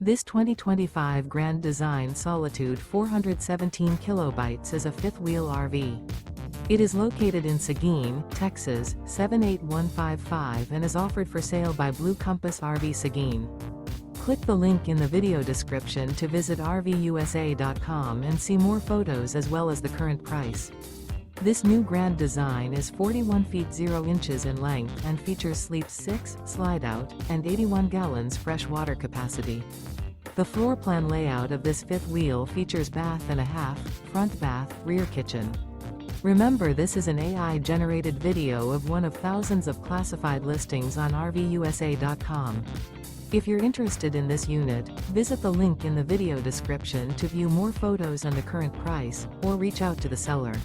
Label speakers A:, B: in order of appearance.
A: This 2025 Grand Design Solitude 417 kilobytes is a fifth-wheel RV. It is located in Seguin, Texas, 78155 and is offered for sale by Blue Compass RV Seguin. Click the link in the video description to visit RVUSA.com and see more photos as well as the current price. This new Grand Design is 41 feet 0 inches in length and features sleeps 6, Slideout, and 81 gallons fresh water capacity. The floor plan layout of this fifth wheel features bath and a half, front bath, rear kitchen. Remember, this is an AI-generated video of one of thousands of classified listings on RVUSA.com. If you're interested in this unit, visit the link in the video description to view more photos and the current price, or reach out to the seller.